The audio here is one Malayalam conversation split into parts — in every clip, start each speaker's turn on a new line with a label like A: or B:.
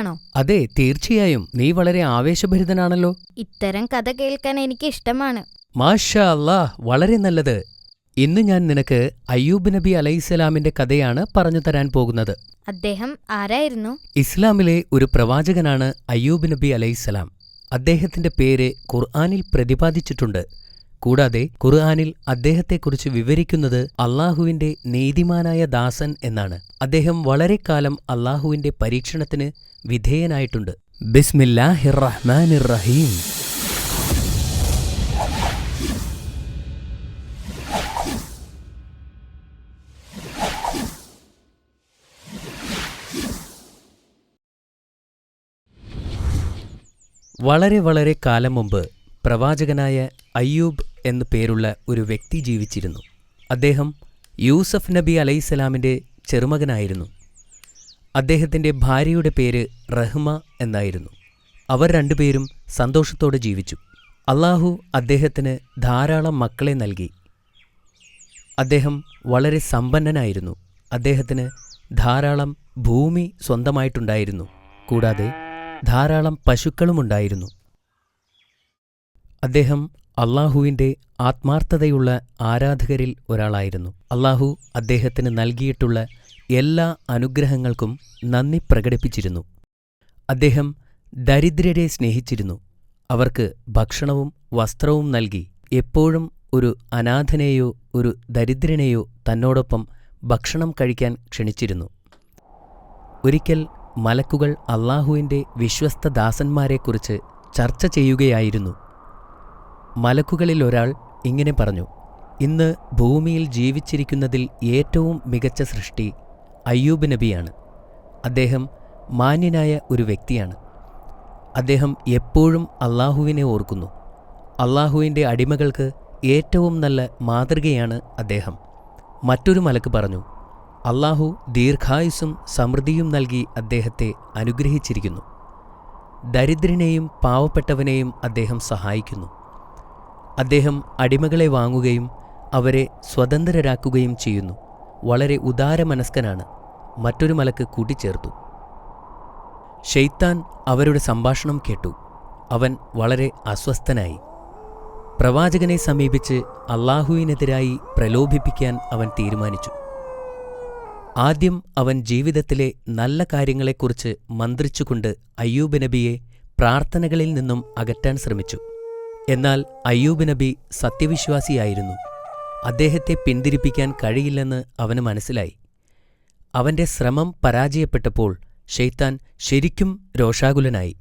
A: ആണോ?
B: അതെ, തീർച്ചയായും. നീ വളരെ ആവേശഭരിതനാണല്ലോ.
A: ഇത്തരം കഥ കേൾക്കാൻ എനിക്ക് ഇഷ്ടമാണ്.
B: മാഷാ അല്ലാഹ്, വളരെ നല്ലത്. ഇന്ന് ഞാൻ നിനക്ക് അയ്യൂബ് നബി അലൈഹിസ്സലാമിന്റെ കഥയാണ് പറഞ്ഞു തരാൻ പോകുന്നത്.
A: അദ്ദേഹം ആരായിരുന്നു?
B: ഇസ്ലാമിലെ ഒരു പ്രവാചകനാണ് അയ്യൂബ് നബി അലൈഹിസ്സലാം. അദ്ദേഹത്തിന്റെ പേര് ഖുർആനിൽ പ്രതിപാദിച്ചിട്ടുണ്ട്. കൂടാതെ ഖുർആനിൽ അദ്ദേഹത്തെക്കുറിച്ച് വിവരിക്കുന്നത് അള്ളാഹുവിന്റെ നീതിമാനായ ദാസൻ എന്നാണ്. അദ്ദേഹം വളരെക്കാലം അള്ളാഹുവിന്റെ പരീക്ഷണത്തിന് വിധേയനായിട്ടുണ്ട്. ബിസ്മില്ലാഹിർ റഹ്മാനിർ റഹീം. വളരെ കാലം മുമ്പ് പ്രവാചകനായ അയ്യൂബ് എന്നു പേരുള്ള ഒരു വ്യക്തി ജീവിച്ചിരുന്നു. അദ്ദേഹം യൂസഫ് നബി അലൈഹിസ്സലാമിന്റെ ചെറുമകനായിരുന്നു. അദ്ദേഹത്തിന്റെ ഭാര്യയുടെ പേര് റഹ്മ എന്നായിരുന്നു. അവർ രണ്ടുപേരും സന്തോഷത്തോടെ ജീവിച്ചു. അള്ളാഹു അദ്ദേഹത്തിന് ധാരാളം മക്കളെ നൽകി. അദ്ദേഹം വളരെ സമ്പന്നനായിരുന്നു. അദ്ദേഹത്തിന് ധാരാളം ഭൂമി സ്വന്തമായിട്ടുണ്ടായിരുന്നു. കൂടാതെ ധാരാളം പശുക്കളുമുണ്ടായിരുന്നു. അദ്ദേഹം അള്ളാഹുവിന്റെ ആത്മാർത്ഥതയുള്ള ആരാധകരിൽ ഒരാളായിരുന്നു. അള്ളാഹു അദ്ദേഹത്തിന് നൽകിയിട്ടുള്ള എല്ലാ അനുഗ്രഹങ്ങൾക്കും നന്ദി പ്രകടിപ്പിച്ചിരുന്നു. അദ്ദേഹം ദരിദ്രരെ സ്നേഹിച്ചിരുന്നു. അവർക്ക് ഭക്ഷണവും വസ്ത്രവും നൽകി എപ്പോഴും ഒരു അനാഥനെയോ ഒരു ദരിദ്രനെയോ തന്നോടൊപ്പം ഭക്ഷണം കഴിക്കാൻ ക്ഷണിച്ചിരുന്നു. ഒരിക്കൽ മലക്കുകൾ അള്ളാഹുവിന്റെ വിശ്വസ്ത ദാസന്മാരെക്കുറിച്ച് ചർച്ച ചെയ്യുകയായിരുന്നു. മലക്കുകളിൽ ഒരാൾ ഇങ്ങനെ പറഞ്ഞു: ഇന്ന് ഭൂമിയിൽ ജീവിച്ചിരിക്കുന്നതിൽ ഏറ്റവും മികച്ച സൃഷ്ടി അയ്യൂബ് നബിയാണ്. അദ്ദേഹം മാന്യനായ ഒരു വ്യക്തിയാണ്. അദ്ദേഹം എപ്പോഴും അള്ളാഹുവിനെ ഓർക്കുന്നു. അള്ളാഹുവിന്റെ അടിമകൾക്ക് ഏറ്റവും നല്ല മാതൃകയാണ് അദ്ദേഹം. മറ്റൊരു മലക്ക് പറഞ്ഞു: അള്ളാഹു ദീർഘായുസ്സും സമൃദ്ധിയും നൽകി അദ്ദേഹത്തെ അനുഗ്രഹിച്ചിരിക്കുന്നു. ദരിദ്രനെയും പാവപ്പെട്ടവനെയും അദ്ദേഹം സഹായിക്കുന്നു. അദ്ദേഹം അടിമകളെ വാങ്ങുകയും അവരെ സ്വതന്ത്രരാക്കുകയും ചെയ്യുന്നു. വളരെ ഉദാരമനസ്കനാണ്. മറ്റൊരു മലക്ക് കൂട്ടിച്ചേർത്തു. ശൈത്താൻ അവരുടെ സംഭാഷണം കേട്ടു. അവൻ വളരെ അസ്വസ്ഥനായി. പ്രവാചകനെ സമീപിച്ച് അള്ളാഹുവിനെതിരായി പ്രലോഭിപ്പിക്കാൻ അവൻ തീരുമാനിച്ചു. ആദ്യം അവൻ ജീവിതത്തിലെ നല്ല കാര്യങ്ങളെക്കുറിച്ച് മന്ത്രിച്ചുകൊണ്ട് അയ്യൂബ് നബിയെ പ്രാർത്ഥനകളിൽ നിന്നും അകറ്റാൻ ശ്രമിച്ചു. എന്നാൽ അയ്യൂബ് നബി സത്യവിശ്വാസിയായിരുന്നു. അദ്ദേഹത്തെ പിന്തിരിപ്പിക്കാൻ കഴിയില്ലെന്ന് അവന് മനസ്സിലായി. അവന്റെ ശ്രമം പരാജയപ്പെട്ടപ്പോൾ ശൈത്താൻ ശരിക്കും രോഷാകുലനായി.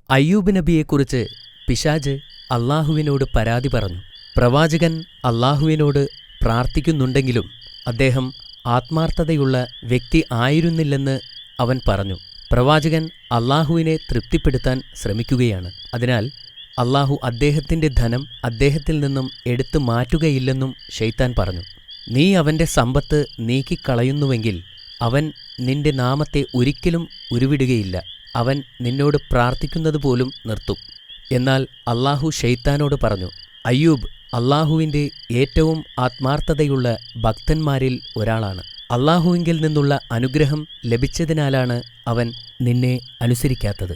B: അയ്യൂബ് നബിയെക്കുറിച്ച് പിശാച് അള്ളാഹുവിനോട് പരാതി പറഞ്ഞു. പ്രവാചകൻ അള്ളാഹുവിനോട് പ്രാർത്ഥിക്കുന്നുണ്ടെങ്കിലും അദ്ദേഹം ആത്മാർത്ഥതയുള്ള വ്യക്തി ആയിരുന്നില്ലെന്ന് അവൻ പറഞ്ഞു. പ്രവാചകൻ അള്ളാഹുവിനെ തൃപ്തിപ്പെടുത്താൻ ശ്രമിക്കുകയാണ്. അതിനാൽ അള്ളാഹു അദ്ദേഹത്തിന്റെ ധനം അദ്ദേഹത്തിൽ നിന്നും എടുത്തു മാറ്റുകയില്ലെന്നും ശൈത്താൻ പറഞ്ഞു. നീ അവന്റെ സമ്പത്ത് നീക്കിക്കളയുന്നുവെങ്കിൽ അവൻ നിന്റെ നാമത്തെ ഒരിക്കലും ഉരുവിടുകയില്ല. അവൻ നിന്നോട് പ്രാർത്ഥിക്കുന്നതുപോലും നിർത്തും. എന്നാൽ അള്ളാഹു ശൈത്താനോട് പറഞ്ഞു: അയ്യൂബ് അള്ളാഹുവിന്റെ ഏറ്റവും ആത്മാർത്ഥതയുള്ള ഭക്തന്മാരിൽ ഒരാളാണ്. അള്ളാഹുവിങ്കിൽ നിന്നുള്ള അനുഗ്രഹം ലഭിച്ചതിനാലാണ് അവൻ നിന്നെ അനുസരിക്കാത്തത്.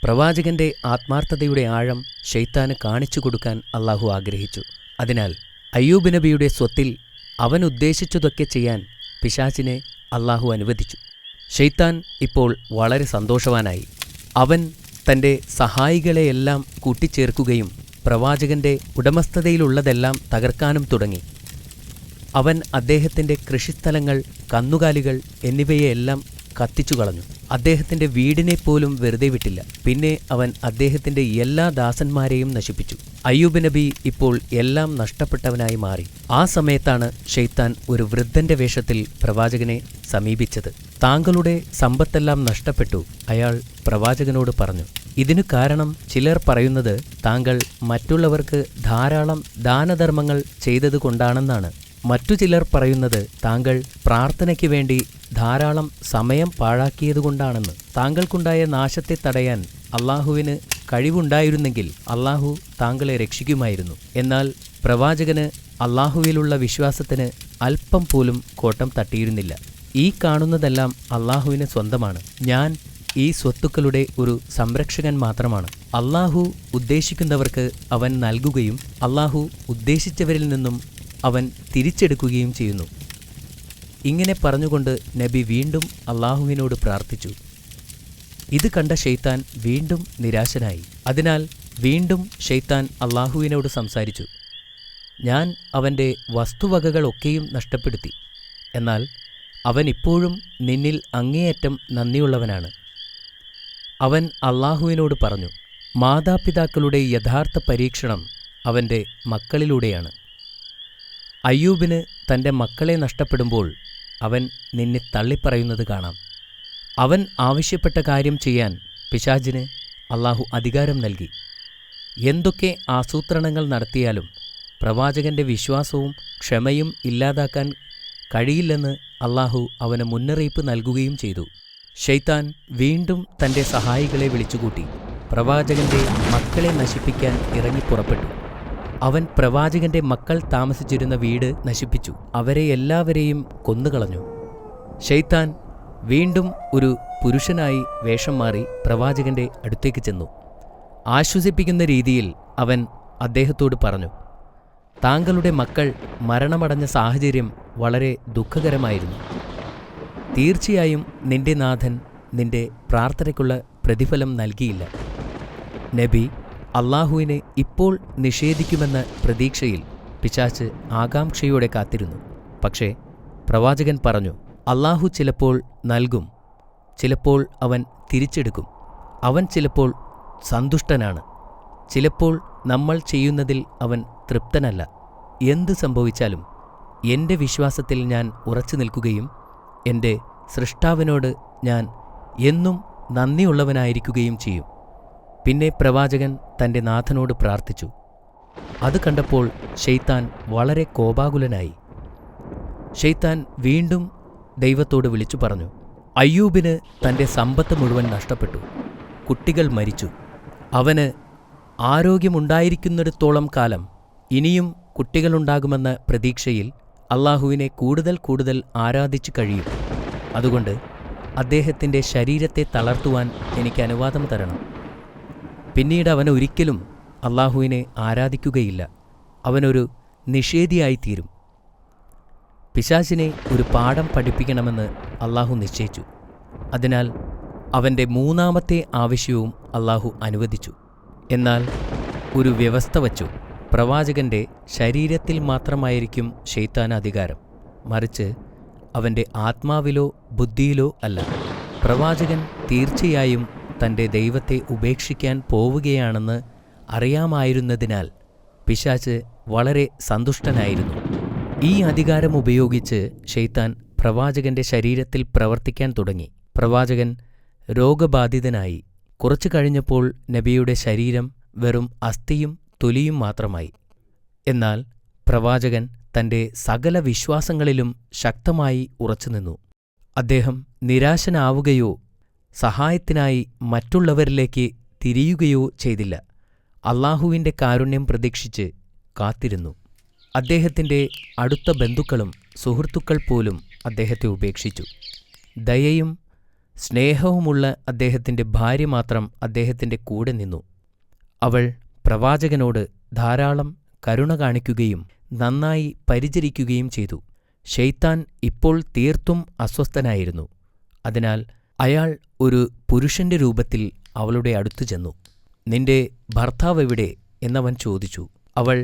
B: പ്രവാചകന്റെ ആത്മാർത്ഥതയുടെ ആഴം ശൈത്താന് കാണിച്ചു കൊടുക്കാൻ അള്ളാഹു ആഗ്രഹിച്ചു. അതിനാൽ അയ്യൂബ് നബിയുടെ സ്വത്തിൽ അവൻ ഉദ്ദേശിച്ചതൊക്കെ ചെയ്യാൻ പിശാചിനെ അള്ളാഹു അനുവദിച്ചു. ശൈത്താൻ ഇപ്പോൾ വളരെ സന്തോഷവാനായി. അവൻ തന്റെ സഹായികളെയെല്ലാം കൂട്ടിച്ചേർക്കുകയും പ്രവാചകന്റെ ഉടമസ്ഥതയിലുള്ളതെല്ലാം തകർക്കാനും തുടങ്ങി. അവൻ അദ്ദേഹത്തിന്റെ കൃഷിസ്ഥലങ്ങൾ, കന്നുകാലികൾ എന്നിവയെല്ലാം കത്തിച്ചു കളഞ്ഞു. അദ്ദേഹത്തിന്റെ വീടിനെപ്പോലും വെറുതെ വിട്ടില്ല. പിന്നെ അവൻ അദ്ദേഹത്തിന്റെ എല്ലാ ദാസന്മാരെയും നശിപ്പിച്ചു. അയ്യൂബ് നബി ഇപ്പോൾ എല്ലാം നഷ്ടപ്പെട്ടവനായി മാറി. ആ സമയത്താണ് ശൈത്താൻ ഒരു വൃദ്ധന്റെ വേഷത്തിൽ പ്രവാചകനെ സമീപിച്ചത്. താങ്കളുടെ സമ്പത്തെല്ലാം നഷ്ടപ്പെട്ടു, അയാൾ പ്രവാചകനോട് പറഞ്ഞു. ഇതിനു കാരണം ചിലർ പറയുന്നത് താങ്കൾ മറ്റുള്ളവർക്ക് ധാരാളം ദാനധർമ്മങ്ങൾ ചെയ്തതുകൊണ്ടാണെന്നാണ്. മറ്റു ചിലർ പറയുന്നത് താങ്കൾ പ്രാർത്ഥനയ്ക്ക് വേണ്ടി ധാരാളം സമയം പാഴാക്കിയതുകൊണ്ടാണെന്ന്. താങ്കൾക്കുണ്ടായ നാശത്തെ തടയാൻ അള്ളാഹുവിന് കഴിവുണ്ടായിരുന്നെങ്കിൽ അള്ളാഹു താങ്കളെ രക്ഷിക്കുമായിരുന്നു. എന്നാൽ പ്രവാചകന് അള്ളാഹുവിലുള്ള വിശ്വാസത്തിന് അല്പം പോലും കോട്ടം തട്ടിയിരുന്നില്ല. ഈ കാണുന്നതെല്ലാം അള്ളാഹുവിന് സ്വന്തമാണ്. ഞാൻ ഈ സ്വത്തുക്കളുടെ ഒരു സംരക്ഷകൻ മാത്രമാണ്. അള്ളാഹു ഉദ്ദേശിക്കുന്നവർക്ക് അവൻ നൽകുകയും അള്ളാഹു ഉദ്ദേശിച്ചവരിൽ നിന്നും അവൻ തിരിച്ചെടുക്കുകയും ചെയ്യുന്നു. ഇങ്ങനെ പറഞ്ഞുകൊണ്ട് നബി വീണ്ടും അള്ളാഹുവിനോട് പ്രാർത്ഥിച്ചു. ഇത് കണ്ട ശൈത്താൻ വീണ്ടും നിരാശനായി. അതിനാൽ വീണ്ടും ശൈത്താൻ അള്ളാഹുവിനോട് സംസാരിച്ചു. ഞാൻ അവൻ്റെ വസ്തുവകകളൊക്കെയും നഷ്ടപ്പെടുത്തി. എന്നാൽ അവൻ ഇപ്പോഴും നിന്നിൽ അങ്ങേയറ്റം നന്ദിയുള്ളവനാണ്. അവൻ അള്ളാഹുവിനോട് പറഞ്ഞു, മാതാപിതാക്കളുടെ യഥാർത്ഥ പരീക്ഷണം അവൻ്റെ മക്കളിലൂടെയാണ്. അയ്യൂബിന് തൻ്റെ മക്കളെ നഷ്ടപ്പെടുമ്പോൾ അവൻ നിന്നെ തള്ളിപ്പറയുന്നത് കാണാം. അവൻ ആവശ്യപ്പെട്ട കാര്യം ചെയ്യാൻ പിശാചിന് അള്ളാഹു അധികാരം നൽകി. എന്തൊക്കെ ആസൂത്രണങ്ങൾ നടത്തിയാലും പ്രവാചകന്റെ വിശ്വാസവും ക്ഷമയും ഇല്ലാതാക്കാൻ കഴിയില്ലെന്ന് അള്ളാഹു അവന് മുന്നറിയിപ്പ് നൽകുകയും ചെയ്തു. ശൈത്താൻ വീണ്ടും തൻ്റെ സഹായികളെ വിളിച്ചുകൂട്ടി പ്രവാചകന്റെ മക്കളെ നശിപ്പിക്കാൻ ഇറങ്ങിപ്പുറപ്പെട്ടു. അവൻ പ്രവാചകന്റെ മക്കൾ താമസിച്ചിരുന്ന വീട് നശിപ്പിച്ചു. അവരെ എല്ലാവരെയും കൊന്നുകളഞ്ഞു. ശൈത്താൻ വീണ്ടും ഒരു പുരുഷനായി വേഷം മാറി പ്രവാചകന്റെ അടുത്തേക്ക് ചെന്നു. ആശ്വസിപ്പിക്കുന്ന രീതിയിൽ അവൻ അദ്ദേഹത്തോട് പറഞ്ഞു, താങ്കളുടെ മക്കൾ മരണമടഞ്ഞ സാഹചര്യം വളരെ ദുഃഖകരമായിരുന്നു. തീർച്ചയായും നിന്റെ നാഥൻ നിന്റെ പ്രാർത്ഥനയ്ക്കുള്ള പ്രതിഫലം നൽകിയില്ല. നബി അള്ളാഹുവിനെ ഇപ്പോൾ നിഷേധിക്കുമെന്ന പ്രതീക്ഷയിൽ പിശാച് ആകാംക്ഷയോടെ കാത്തിരുന്നു. പക്ഷേ പ്രവാചകൻ പറഞ്ഞു, അള്ളാഹു ചിലപ്പോൾ നൽകും, ചിലപ്പോൾ അവൻ തിരിച്ചെടുക്കും. അവൻ ചിലപ്പോൾ സന്തുഷ്ടനാണ്, ചിലപ്പോൾ നമ്മൾ ചെയ്യുന്നതിൽ അവൻ തൃപ്തനല്ല. എന്ത് സംഭവിച്ചാലും എൻ്റെ വിശ്വാസത്തിൽ ഞാൻ ഉറച്ചു നിൽക്കുകയും എൻ്റെ സൃഷ്ടാവിനോട് ഞാൻ എന്നും നന്ദിയുള്ളവനായിരിക്കുകയും ചെയ്യും. പിന്നെ പ്രവാചകൻ തൻ്റെ നാഥനോട് പ്രാർത്ഥിച്ചു. അത് കണ്ടപ്പോൾ ശൈത്താൻ വളരെ കോപാകുലനായി. ശൈത്താൻ വീണ്ടും ദൈവത്തോട് വിളിച്ചു പറഞ്ഞു, അയ്യൂബിന് തൻ്റെ സമ്പത്ത് മുഴുവൻ നഷ്ടപ്പെട്ടു. കുട്ടികൾ മരിച്ചു. അവന് ആരോഗ്യമുണ്ടായിരിക്കുന്നിടത്തോളം കാലം ഇനിയും കുട്ടികളുണ്ടാകുമെന്ന പ്രതീക്ഷയിൽ അള്ളാഹുവിനെ കൂടുതൽ കൂടുതൽ ആരാധിച്ചു കഴിയും. അതുകൊണ്ട് അദ്ദേഹത്തിൻ്റെ ശരീരത്തെ തളർത്തുവാൻ എനിക്ക് അനുവാദം തരണം. പിന്നീട് അവൻ ഒരിക്കലും അള്ളാഹുവിനെ ആരാധിക്കുകയില്ല. അവനൊരു നിഷേധിയായിത്തീരും. പിശാചിനെ ഒരു പാഠം പഠിപ്പിക്കണമെന്ന് അള്ളാഹു നിശ്ചയിച്ചു. അതിനാൽ അവൻ്റെ മൂന്നാമത്തെ ആവശ്യവും അള്ളാഹു അനുവദിച്ചു. എന്നാൽ ഒരു വ്യവസ്ഥ വച്ചു. പ്രവാചകന്റെ ശരീരത്തിൽ മാത്രമായിരിക്കും ശൈത്താൻ അധികാരം, മറിച്ച് അവൻ്റെ ആത്മാവിലോ ബുദ്ധിയിലോ അല്ല. പ്രവാചകൻ തീർച്ചയായും തൻ്റെ ദൈവത്തെ ഉപേക്ഷിക്കാൻ പോവുകയാണെന്ന് അറിയാമായിരുന്നതിനാൽ പിശാച് വളരെ സന്തുഷ്ടനായിരുന്നു. ഈ അധികാരം ഉപയോഗിച്ച് ശൈത്താൻ പ്രവാചകന്റെ ശരീരത്തിൽ പ്രവർത്തിക്കാൻ തുടങ്ങി. പ്രവാചകൻ രോഗബാധിതനായി. കുറച്ചു കഴിഞ്ഞപ്പോൾ നബിയുടെ ശരീരം വെറും അസ്ഥിയും തൊലിയും മാത്രമായി. എന്നാൽ പ്രവാചകൻ തൻ്റെ സകല വിശ്വാസങ്ങളിലും ശക്തമായി ഉറച്ചുനിന്നു. അദ്ദേഹം നിരാശനാവുകയോ സഹായത്തിനായി മറ്റുള്ളവരിലേക്ക് തിരിയുകയോ ചെയ്തില്ല. അള്ളാഹുവിൻ്റെ കാരുണ്യം പ്രതീക്ഷിച്ച് കാത്തിരുന്നു. അദ്ദേഹത്തിൻ്റെ അടുത്ത ബന്ധുക്കളും സുഹൃത്തുക്കൾ പോലും അദ്ദേഹത്തെ ഉപേക്ഷിച്ചു. ദയയും സ്നേഹവുമുള്ള അദ്ദേഹത്തിൻ്റെ ഭാര്യ മാത്രം അദ്ദേഹത്തിൻ്റെ കൂടെ നിന്നു. അവൾ പ്രവാചകനോട് ധാരാളം കരുണ കാണിക്കുകയും നന്നായി പരിചരിക്കുകയും ചെയ്തു. ശൈത്താൻ ഇപ്പോൾ തീർത്തും അസ്വസ്ഥനായിരുന്നു. അതിനാൽ അയാൾ ഒരു പുരുഷന്റെ രൂപത്തിൽ അവളുടെ അടുത്തു ചെന്നു. നിന്റെ ഭർത്താവ് എവിടെ എന്നവൻ ചോദിച്ചു. അവൾ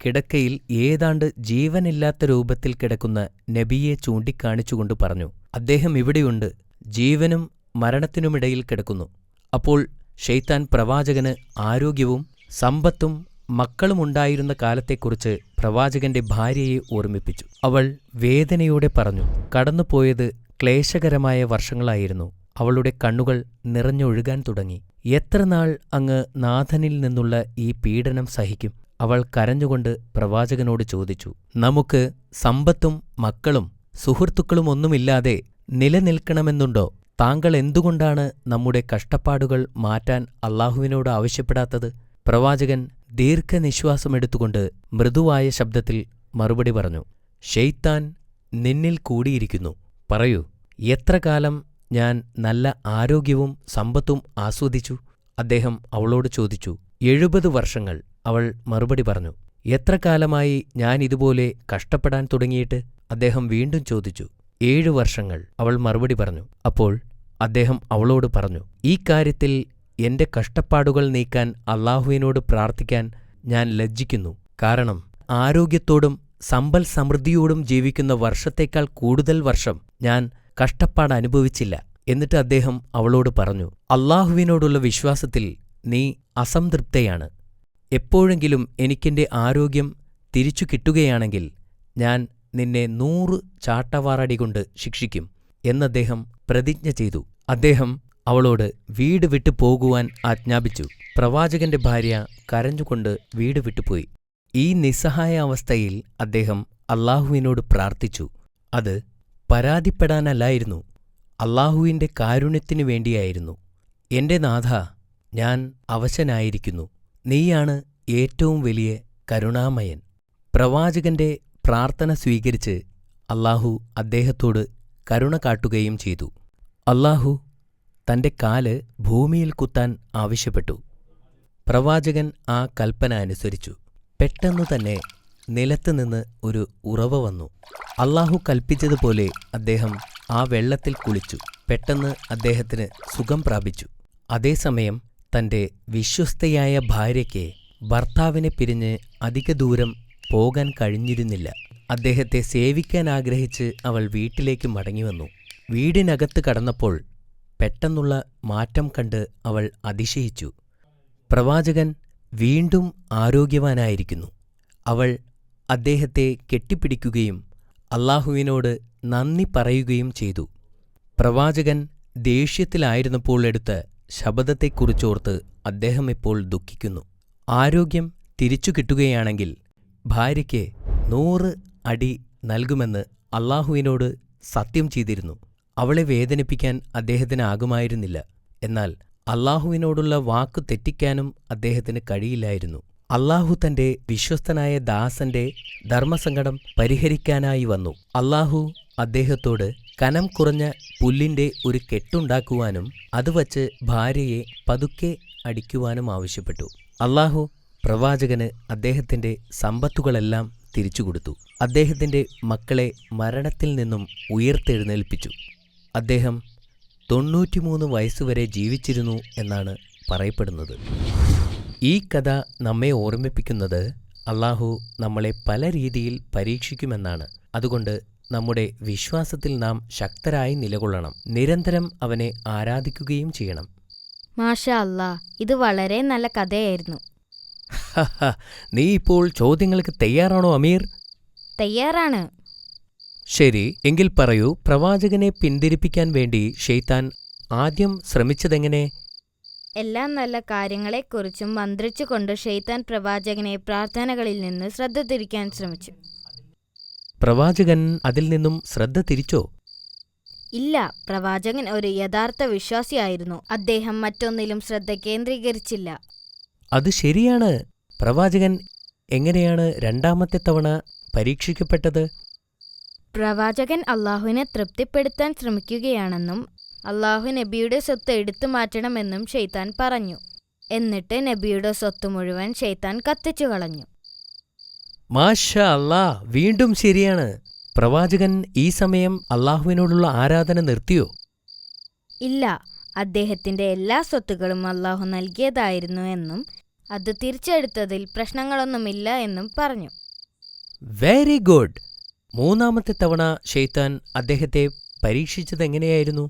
B: കിടക്കയിൽ ഏതാണ്ട് ജീവനില്ലാത്ത രൂപത്തിൽ കിടക്കുന്ന നബിയെ ചൂണ്ടിക്കാണിച്ചുകൊണ്ട് പറഞ്ഞു, അദ്ദേഹം ഇവിടെയുണ്ട്, ജീവനും മരണത്തിനുമിടയിൽ കിടക്കുന്നു. അപ്പോൾ ശൈത്താൻ പ്രവാചകന് ആരോഗ്യവും സമ്പത്തും മക്കളുമുണ്ടായിരുന്ന കാലത്തെക്കുറിച്ച് പ്രവാചകന്റെ ഭാര്യയെ ഓർമ്മിപ്പിച്ചു. അവൾ വേദനയോടെ പറഞ്ഞു, കടന്നുപോയത് ക്ലേശകരമായ വർഷങ്ങളായിരുന്നു. അവളുടെ കണ്ണുകൾ നിറഞ്ഞൊഴുകാൻ തുടങ്ങി. എത്ര നാൾ അങ്ങ് നാഥനിൽ നിന്നുള്ള ഈ പീഡനം സഹിക്കും? അവൾ കരഞ്ഞുകൊണ്ട് പ്രവാചകനോട് ചോദിച്ചു, നമുക്ക് സമ്പത്തും മക്കളും സുഹൃത്തുക്കളുമൊന്നുമില്ലാതെ നിലനിൽക്കണമെന്നുണ്ടോ? താങ്കൾ എന്തുകൊണ്ടാണ് നമ്മുടെ കഷ്ടപ്പാടുകൾ മാറ്റാൻ അള്ളാഹുവിനോട് ആവശ്യപ്പെടാത്തത്? പ്രവാചകൻ ദീർഘനിശ്വാസമെടുത്തുകൊണ്ട് മൃദുവായ ശബ്ദത്തിൽ മറുപടി പറഞ്ഞു, ശൈത്താൻ നിന്നിൽ കൂടിയിരിക്കുന്നു. പറയൂ, എത്ര കാലം ഞാൻ നല്ല ആരോഗ്യവും സമ്പത്തും ആസ്വദിച്ചു. അദ്ദേഹം അവളോട് ചോദിച്ചു, 70 വർഷങ്ങൾ. അവൾ മറുപടി പറഞ്ഞു, എത്ര കാലമായി ഞാൻ ഇതുപോലെ കഷ്ടപ്പെടാൻ തുടങ്ങിയിട്ട്? അദ്ദേഹം വീണ്ടും ചോദിച്ചു, 7 വർഷങ്ങൾ. അവൾ മറുപടി പറഞ്ഞു. അപ്പോൾ അദ്ദേഹം അവളോട് പറഞ്ഞു, ഈ കാര്യത്തിൽ എന്റെ കഷ്ടപ്പാടുകൾ നീക്കാൻ അല്ലാഹുവിനോട് പ്രാർത്ഥിക്കാൻ ഞാൻ ലജ്ജിക്കുന്നു. കാരണം ആരോഗ്യത്തോടും സമ്പൽ സമൃദ്ധിയോടും ജീവിക്കുന്ന വർഷത്തേക്കാൾ കൂടുതൽ വർഷം ഞാൻ കഷ്ടപ്പാടനുഭവിച്ചില്ല. എന്നിട്ട് അദ്ദേഹം അവളോട് പറഞ്ഞു, അല്ലാഹുവിനോടുള്ള വിശ്വാസത്തിൽ നീ അസംതൃപ്തയാണ്. എപ്പോഴെങ്കിലും എനിക്കെന്റെ ആരോഗ്യം തിരിച്ചു കിട്ടുകയാണെങ്കിൽ ഞാൻ നിന്നെ 100 ചാട്ടവാറടികൊണ്ട് ശിക്ഷിക്കും എന്നദ്ദേഹം പ്രതിജ്ഞ ചെയ്തു. അദ്ദേഹം അവളോട് വീട് വിട്ടു പോകുവാൻ ആജ്ഞാപിച്ചു. പ്രവാചകന്റെ ഭാര്യ കരഞ്ഞുകൊണ്ട് വീട് വിട്ടുപോയി. ഈ നിസ്സഹായ അവസ്ഥയിൽ അദ്ദേഹം അല്ലാഹുവിനോട് പ്രാർത്ഥിച്ചു. അത് പരാതിപ്പെടാനല്ലായിരുന്നു, അല്ലാഹുവിന്റെ കാരുണ്യത്തിനു വേണ്ടിയായിരുന്നു. എന്റെ നാഥാ, ഞാൻ അവശനായിരിക്കുന്നു. നീയാണ് ഏറ്റവും വലിയ കരുണാമയൻ. പ്രവാചകന്റെ പ്രാർത്ഥന സ്വീകരിച്ച് അല്ലാഹു അദ്ദേഹത്തോട് കരുണ കാട്ടുകയും ചെയ്തു. അല്ലാഹു തന്റെ കാല് ഭൂമിയിൽ കുത്താൻ ആവശ്യപ്പെട്ടു. പ്രവാചകൻ ആ കൽപ്പന അനുസരിച്ചു. പെട്ടെന്നു തന്നെ നിലത്തുനിന്ന് ഒരു ഉറവ വന്നു. അല്ലാഹു കൽപ്പിച്ചതുപോലെ അദ്ദേഹം ആ വെള്ളത്തിൽ കുളിച്ചു. പെട്ടെന്ന് അദ്ദേഹത്തിന് സുഖം പ്രാപിച്ചു. അതേസമയം തന്റെ വിശ്വസ്തയായ ഭാര്യയ്ക്ക് ഭർത്താവിനെ പിരിഞ്ഞ് അധിക ദൂരം പോകാൻ കഴിഞ്ഞിരുന്നില്ല. അദ്ദേഹത്തെ സേവിക്കാൻ ആഗ്രഹിച്ച് അവൾ വീട്ടിലേക്ക് മടങ്ങിവന്നു. വീടിനകത്ത് കടന്നപ്പോൾ പെട്ടെന്നുള്ള മാറ്റം കണ്ട് അവൾ അതിശയിച്ചു. പ്രവാചകൻ വീണ്ടും ആരോഗ്യവാനായിരിക്കുന്നു. അവൾ അദ്ദേഹത്തെ കെട്ടിപ്പിടിക്കുകയും അല്ലാഹുവിനോട് നന്ദി പറയുകയും ചെയ്തു. പ്രവാചകൻ ദേഷ്യത്തിലായിരുന്നപ്പോൾ എടുത്ത ശപഥത്തെക്കുറിച്ചോർത്ത് അദ്ദേഹം ഇപ്പോൾ ദുഃഖിക്കുന്നു. ആരോഗ്യം തിരിച്ചു കിട്ടുകയാണെങ്കിൽ ഭാര്യയ്ക്ക് 100 അടി നൽകുമെന്ന് അല്ലാഹുവിനോട് സത്യം ചെയ്തിരുന്നു. അവളെ വേദനിപ്പിക്കാൻ അദ്ദേഹത്തിനാകുമായിരുന്നില്ല. എന്നാൽ അല്ലാഹുവിനോടുള്ള വാക്കു തെറ്റിക്കാനും അദ്ദേഹത്തിന് കഴിയില്ലായിരുന്നു. അല്ലാഹു തന്റെ വിശ്വസ്തനായ ദാസന്റെ ധർമ്മസങ്കടം പരിഹരിക്കാനായി വന്നു. അല്ലാഹു അദ്ദേഹത്തോട് കനം കുറഞ്ഞ പുല്ലിന്റെ ഒരു കെട്ടുണ്ടാക്കുവാനും അതുവച്ച് ഭാര്യയെ പതുക്കെ അടിക്കുവാനും ആവശ്യപ്പെട്ടു. അല്ലാഹു പ്രവാചകന് അദ്ദേഹത്തിന്റെ സമ്പത്തുകളെല്ലാം തിരിച്ചുകൊടുത്തു. അദ്ദേഹത്തിന്റെ മക്കളെ മരണത്തിൽ നിന്നും ഉയർത്തെഴുന്നേൽപ്പിച്ചു. അദ്ദേഹം 93 വയസ്സുവരെ ജീവിച്ചിരുന്നു എന്നാണ് പറയപ്പെടുന്നത്. ഈ കഥ നമ്മെ ഓർമ്മിപ്പിക്കുന്നത് അല്ലാഹു നമ്മളെ പല രീതിയിൽ പരീക്ഷിക്കുമെന്നാണ്. അതുകൊണ്ട് നമ്മുടെ വിശ്വാസത്തിൽ നാം ശക്തരായി നിലകൊള്ളണം. നിരന്തരം അവനെ ആരാധിക്കുകയും ചെയ്യണം.
A: മാഷാ അല്ലാ, ഇത് വളരെ നല്ല കഥയായിരുന്നു.
B: നീ ഇപ്പോൾ ചോദ്യങ്ങൾക്ക് തയ്യാറാണോ അമീർ?
A: തയ്യാറാണ്.
B: ശരി, എങ്കിൽ പറയൂ, പ്രവാചകനെ പിന്തിരിപ്പിക്കാൻ വേണ്ടി ശൈത്താൻ ആദ്യം ശ്രമിച്ചതെങ്ങനെ?
A: എല്ലാ നല്ല കാര്യങ്ങളെക്കുറിച്ചും മന്ത്രിച്ചുകൊണ്ട് ഷെയ്ത്താൻ പ്രവാചകനെ പ്രാർത്ഥനകളിൽ നിന്ന് ശ്രദ്ധ തിരിക്കാൻ ശ്രമിച്ചു.
B: പ്രവാചകൻ അതിൽ നിന്നും ശ്രദ്ധ തിരിച്ചോ?
A: ഇല്ല, പ്രവാചകൻ ഒരു യഥാർത്ഥ വിശ്വാസിയായിരുന്നു. അദ്ദേഹം മറ്റൊന്നിലും ശ്രദ്ധ കേന്ദ്രീകരിച്ചില്ല.
B: അത് ശരിയാണ്. പ്രവാചകൻ എങ്ങനെയാണ് രണ്ടാമത്തെ തവണ പരീക്ഷിക്കപ്പെട്ടത്?
A: പ്രവാചകൻ അള്ളാഹുവിനെ തൃപ്തിപ്പെടുത്താൻ ശ്രമിക്കുകയാണെന്നും അള്ളാഹു നബിയുടെ സ്വത്ത് എടുത്തു മാറ്റണമെന്നും ഷെയ്ത്താൻ പറഞ്ഞു. എന്നിട്ട് നബിയുടെ സ്വത്ത് മുഴുവൻ ഷെയ്ത്താൻ കത്തിച്ചു കളഞ്ഞു.
B: മാഷാ അല്ലാ, വീണ്ടും ശരിയാണ്. പ്രവാചകൻ ഈ സമയം അല്ലാഹുവിനോടുള്ള ആരാധന നിർത്തിയോ?
A: ഇല്ല, അദ്ദേഹത്തിന്റെ എല്ലാ സ്വത്തുകളും അള്ളാഹു നൽകിയതായിരുന്നു എന്നും അത് തിരിച്ചെടുത്തതിൽ പ്രശ്നങ്ങളൊന്നുമില്ല എന്നും പറഞ്ഞു.
B: Very good. മൂന്നാമത്തെ തവണ ഷെയ്ത്താൻ അദ്ദേഹത്തെ പരീക്ഷിച്ചതെങ്ങനെയായിരുന്നു?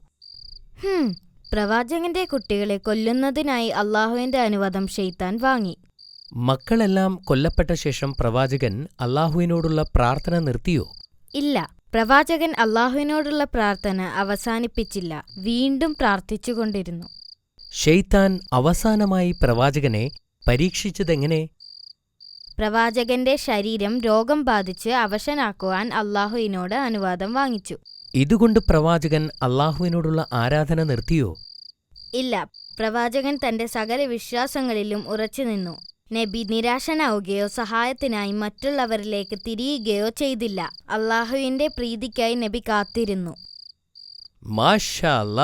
A: പ്രവാചകന്റെ കുട്ടികളെ കൊല്ലുന്നതിനായി അള്ളാഹുവിന്റെ അനുവാദം ഷെയ്ത്താൻ വാങ്ങി.
B: മക്കളെല്ലാം കൊല്ലപ്പെട്ട ശേഷം പ്രവാചകൻ അല്ലാഹുവിനോടുള്ള പ്രാർത്ഥന നിർത്തിയോ?
A: ഇല്ല, പ്രവാചകൻ അള്ളാഹുവിനോടുള്ള പ്രാർത്ഥന അവസാനിപ്പിച്ചില്ല. വീണ്ടും പ്രാർത്ഥിച്ചുകൊണ്ടിരുന്നു.
B: ഷെയ്ത്താൻ അവസാനമായി പ്രവാചകനെ പരീക്ഷിച്ചതെങ്ങനെ?
A: പ്രവാചകന്റെ ശരീരം രോഗം ബാധിച്ച് അവശനാക്കുവാൻ അള്ളാഹുവിനോട് അനുവാദം വാങ്ങിച്ചു.
B: ഇതുകൊണ്ട് പ്രവാചകൻ അല്ലാഹുവിനോടുള്ള ആരാധന നിർത്തിയോ?
A: ഇല്ല, പ്രവാചകൻ തന്റെ സകല വിശ്വാസങ്ങളിലും ഉറച്ചുനിന്നു. നബി നിരാശനാവുകയോ സഹായത്തിനായി മറ്റുള്ളവരിലേക്ക് തിരിയുകയോ ചെയ്തില്ല. അള്ളാഹുവിന്റെ പ്രീതിക്കായി നബി കാത്തിരുന്നു.
B: മാഷാ അല്ലാ.